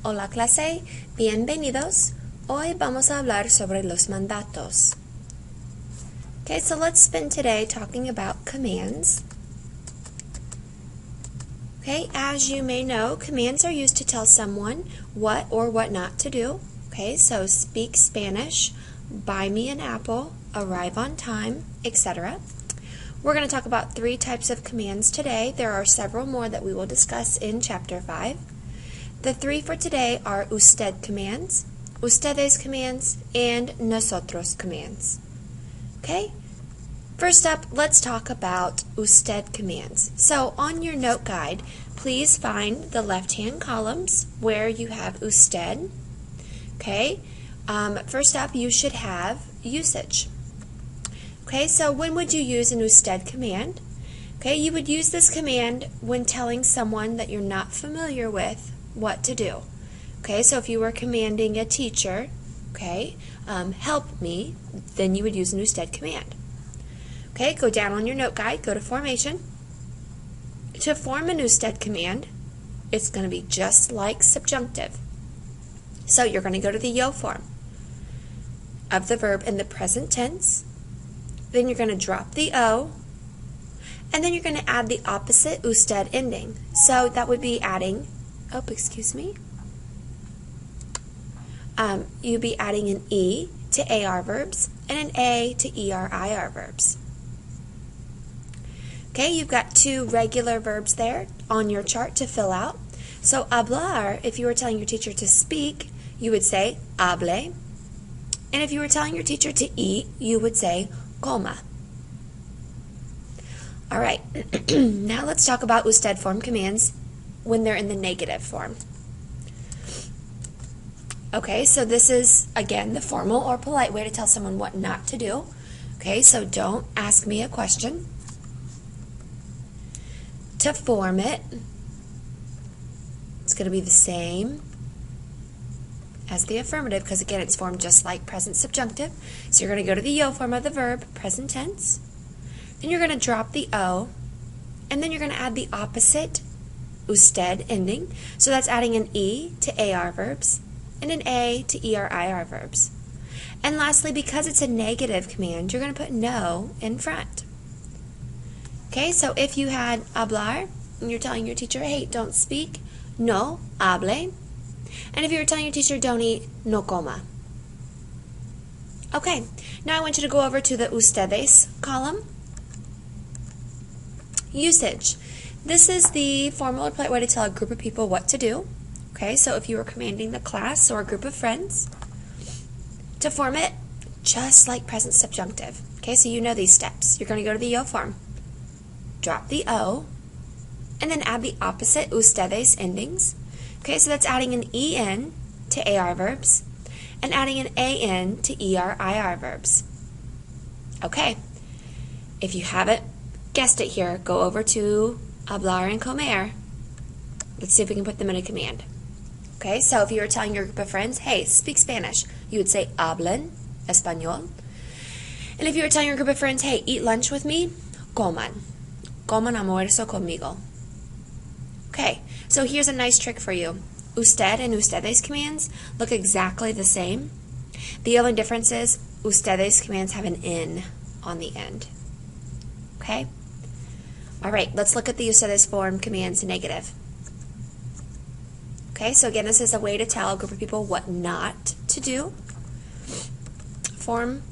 Hola clase, bienvenidos. Hoy vamos a hablar sobre los mandatos. Okay, so let's spend today talking about commands. Okay, as you may know, commands are used to tell someone what or what not to do. Okay, so speak Spanish, buy me an apple, arrive on time, etc. We're going to talk about 3 types of commands today. There are several more that we will discuss in Chapter 5. The 3 for today are usted commands, ustedes commands, and nosotros commands. Okay? First up, let's talk about usted commands. So on your note guide, please find the left-hand columns where you have usted. Okay? First up, you should have usage. Okay, so when would you use an usted command? Okay, you would use this command when telling someone that you're not familiar with what to do. Okay, so if you were commanding a teacher, okay, help me, then you would use an usted command. Okay, go down on your note guide, go to formation. To form an usted command, it's going to be just like subjunctive. So you're going to go to the yo form of the verb in the present tense. Then you're going to drop the O, and then you're going to add the opposite usted ending. So that would be adding, you'd be adding an E to AR verbs and an A to ER-IR verbs. Okay, you've got 2 regular verbs there on your chart to fill out. So hablar, if you were telling your teacher to speak, you would say hable. And if you were telling your teacher to eat, you would say coma. All right, now let's talk about usted form commands when they're in the negative form. Okay, so this is, again, the formal or polite way to tell someone what not to do. Okay, so don't ask me a question. To form it, it's going to be the same as the affirmative because, again, it's formed just like present subjunctive. So you're going to go to the yo form of the verb, present tense. Then you're going to drop the O, and then you're going to add the opposite usted ending. So that's adding an E to AR verbs and an A to ER-IR verbs. And lastly, because it's a negative command, you're going to put no in front. Okay, so if you had hablar, and you're telling your teacher, hey, don't speak, no hable. And if you were telling your teacher, don't eat, no coma. Okay, now I want you to go over to the ustedes column. Usage. This is the formal or polite way to tell a group of people what to do. Okay, so if you were commanding the class or a group of friends, to form it, just like present subjunctive. Okay, so you know these steps. You're going to go to the yo form, drop the O, and then add the opposite ustedes endings. Okay, so that's adding an EN to AR verbs and adding an AN to ER-IR verbs. Okay, if you haven't guessed it here, go over to hablar and comer. Let's see if we can put them in a command. Okay, so if you were telling your group of friends, hey, speak Spanish, you would say hablen español. And if you were telling your group of friends, hey, eat lunch with me, coman. Coman almuerzo conmigo. Okay, so here's a nice trick for you. Usted and ustedes commands look exactly the same. The only difference is ustedes commands have an N on the end. Okay? All right, let's look at the ustedes form commands negative. Okay, so again, this is a way to tell a group of people what not to do. To form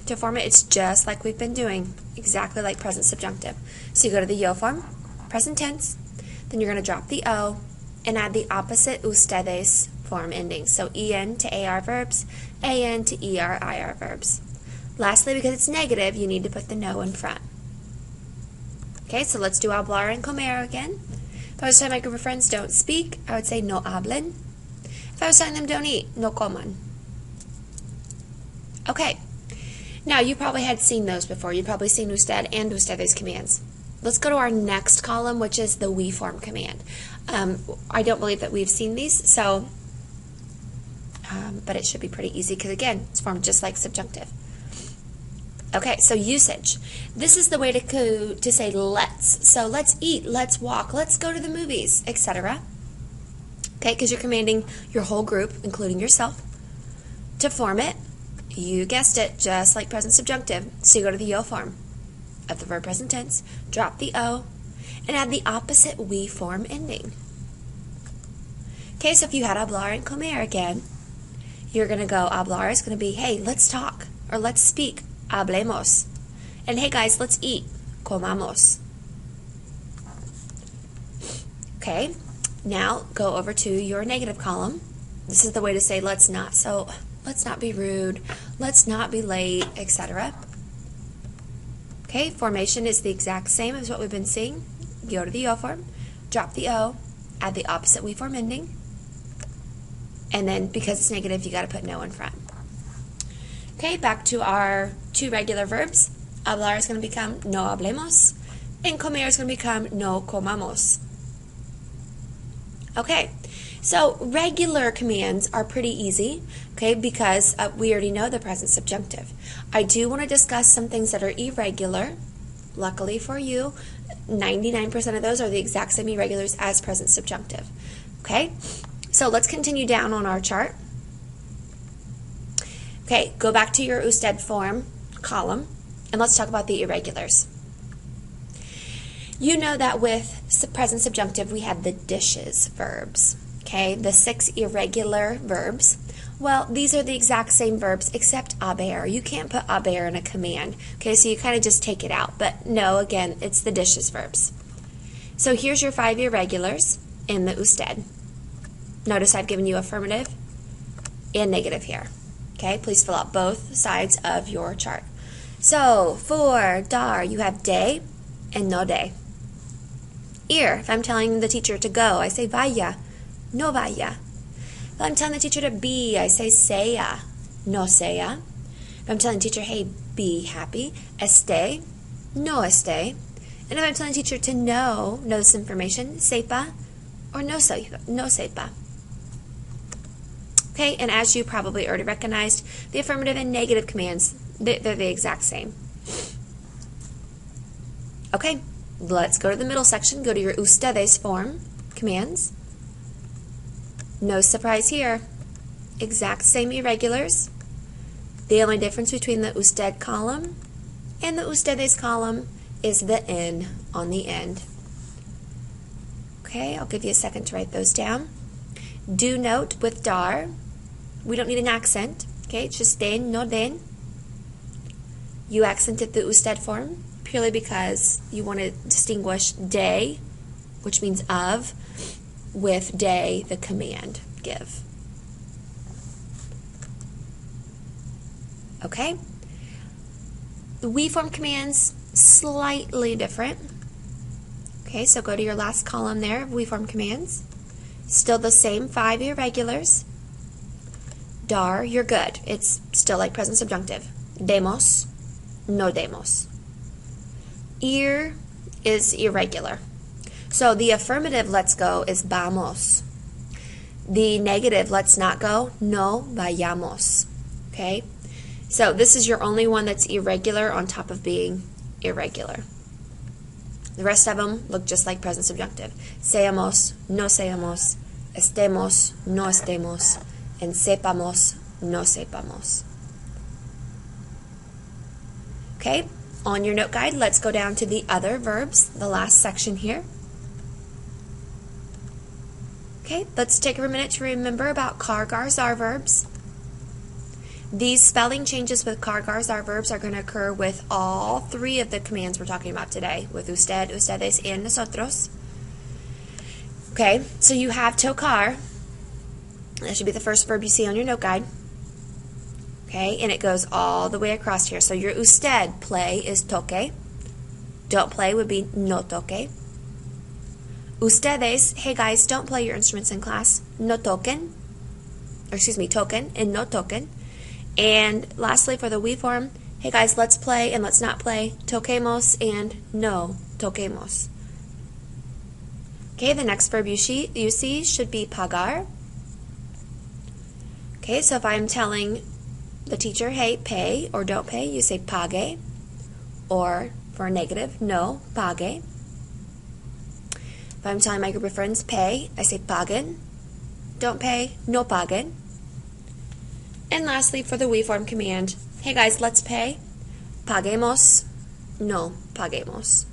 it, it's just like we've been doing, exactly like present subjunctive. So you go to the yo form, present tense, then you're going to drop the O and add the opposite ustedes form endings. So EN to AR verbs, AN to ER-IR verbs. Lastly, because it's negative, you need to put the no in front. Okay, so let's do hablar and comer again. If I was telling my group of friends don't speak, I would say no hablen. If I was telling them don't eat, no coman. Okay, now you probably had seen those before. You've probably seen usted and ustedes commands. Let's go to our next column, which is the we form command. I don't believe that we've seen these, so, but it should be pretty easy because, again, it's formed just like subjunctive. Okay, so usage. This is the way to say let's. So let's eat, let's walk, let's go to the movies, etc. Okay, because you're commanding your whole group, including yourself, to form it. You guessed it, just like present subjunctive. So you go to the yo form of the verb present tense, drop the o, and add the opposite we form ending. Okay, so if you had hablar and comer again, you're going to go, hablar is going to be, hey, let's talk, or let's speak, hablemos. And hey guys, let's eat, comamos. Okay, now go over to your negative column. This is the way to say let's not. So let's not be rude, let's not be late, etc. Okay, formation is the exact same as what we've been seeing. Go to the yo form, drop the o, add the opposite we form ending, and then because it's negative, you got to put no in front. Okay, back to our two regular verbs. Hablar is going to become no hablemos, and comer is going to become no comamos. Okay, so regular commands are pretty easy, okay, because we already know the present subjunctive. I do want to discuss some things that are irregular. Luckily for you, 99% of those are the exact same irregulars as present subjunctive. Okay, so let's continue down on our chart. Okay, go back to your usted form column, and let's talk about the irregulars. You know that with present subjunctive, we had the dishes verbs, okay, the 6 irregular verbs. Well, these are the exact same verbs except haber. You can't put haber in a command, okay, so you kind of just take it out. But no, again, it's the dishes verbs. So here's your 5 irregulars in the usted. Notice I've given you affirmative and negative here. Okay, please fill out both sides of your chart. So for dar, you have de and no de. Ir, if I'm telling the teacher to go, I say vaya, no vaya. If I'm telling the teacher to be, I say sea, no sea. If I'm telling the teacher, hey, be happy, esté, no esté. And if I'm telling the teacher to know this information, sepa or no sepa. Okay, and as you probably already recognized, the affirmative and negative commands, they're the exact same. Okay, let's go to the middle section. Go to your ustedes form commands. No surprise here. Exact same irregulars. The only difference between the usted column and the ustedes column is the N on the end. Okay, I'll give you a second to write those down. Do note with dar, we don't need an accent. Okay, it's just den, no den. You accented the usted form purely because you want to distinguish de, which means of, with de, the command, give. Okay? The we form commands, slightly different. Okay, so go to your last column there, we form commands. Still the same 5 irregulars. Dar, you're good. It's still like present subjunctive. Demos, no demos. Ir is irregular. So the affirmative let's go is vamos. The negative let's not go, no vayamos. Okay? So this is your only one that's irregular on top of being irregular. The rest of them look just like present subjunctive. Seamos, no seamos, estemos, no estemos, and sepamos, no sepamos. Okay, on your note guide, let's go down to the other verbs, the last section here. Okay, let's take a minute to remember about car-gar-zar verbs. These spelling changes with car-gar-zar verbs are going to occur with all 3 of the commands we're talking about today, with usted, ustedes, and nosotros. Okay, so you have tocar. That should be the first verb you see on your note guide. Okay, and it goes all the way across here. So your usted, play, is toque. Don't play would be no toque. Ustedes, hey guys, don't play your instruments in class. No toquen. Or excuse me, toquen and no toquen. And lastly, for the we form, hey guys, let's play and let's not play. Toquemos and no toquemos. Okay, the next verb you see should be pagar. Okay, so if I'm telling the teacher, hey, pay or don't pay, you say pague. Or for a negative, no, pague. If I'm telling my group of friends, pay, I say paguen. don't pay, no paguen. And lastly, for the we form command, hey guys, let's pay. Paguemos, no paguemos.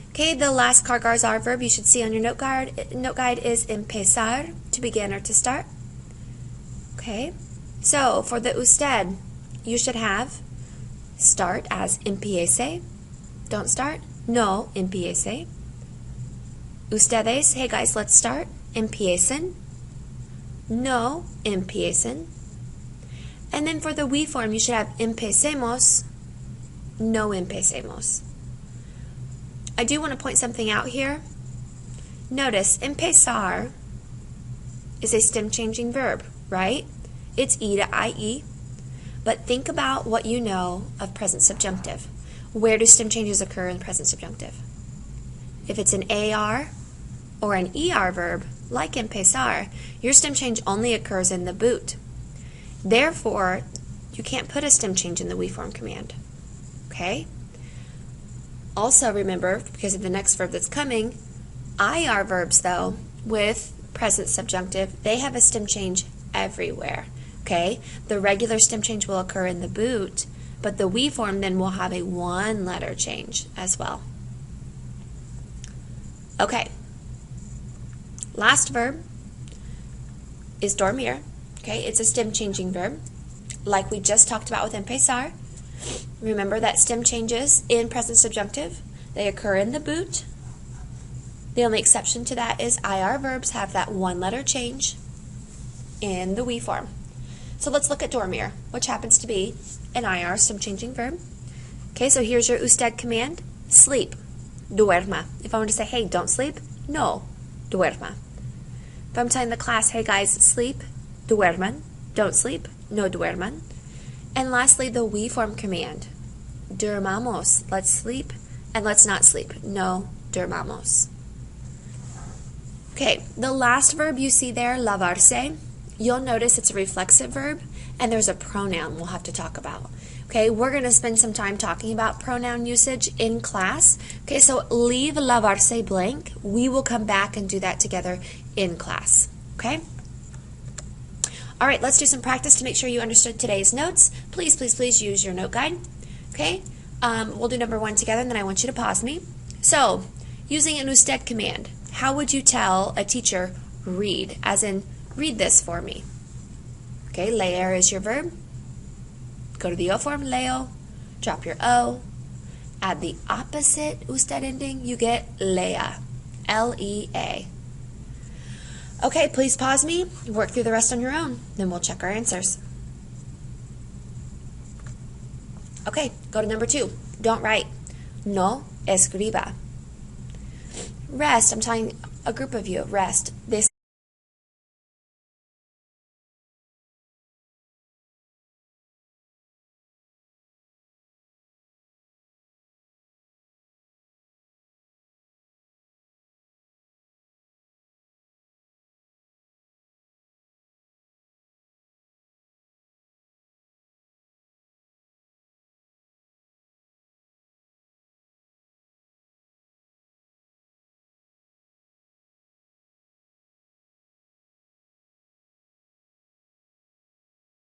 Okay, the last cargar verb you should see on your note guide is empezar, to begin or to start. Okay, so for the usted, you should have start as empiece, don't start, no empiece. Ustedes, hey guys, let's start, empiecen, no empiecen. And then for the we form, you should have empecemos, no empecemos. I do want to point something out here. Notice, empezar is a stem changing verb, right? It's E to IE. But think about what you know of present subjunctive. Where do stem changes occur in present subjunctive? If it's an AR or an ER verb, like empezar, your stem change only occurs in the boot. Therefore, you can't put a stem change in the we form command. Okay? Also remember, because of the next verb that's coming, IR verbs though, with present subjunctive, they have a stem change everywhere. Okay? The regular stem change will occur in the boot, but the we form then will have a one-letter change as well. Okay. Last verb is dormir. Okay, it's a stem changing verb, like we just talked about with empezar. Remember that stem changes in present subjunctive, they occur in the boot. The only exception to that is IR verbs have that one-letter change in the we form. So let's look at dormir, which happens to be an IR stem changing verb. Okay, so here's your usted command, sleep, duerma. If I want to say, hey, don't sleep, no, duerma. If I'm telling the class, hey guys, sleep, duerman, don't sleep, no duerman. And lastly, the we form command, durmamos, let's sleep, and let's not sleep, no durmamos. Okay, the last verb you see there, lavarse, you'll notice it's a reflexive verb, and there's a pronoun we'll have to talk about. Okay, we're going to spend some time talking about pronoun usage in class. Okay, so leave lavarse blank. We will come back and do that together in class. Okay? All right, let's do some practice to make sure you understood today's notes. Please, please, please use your note guide. Okay? We'll do number 1 together, and then I want you to pause me. So, using an usted command, how would you tell a teacher read? As in, read this for me. Okay, leer is your verb. Go to the O form, leo. Drop your O. Add the opposite usted ending, you get lea. L-E-A. Okay, please pause me. Work through the rest on your own. Then we'll check our answers. Okay, go to number 2. Don't write. No escriba. Rest. I'm telling a group of you, rest.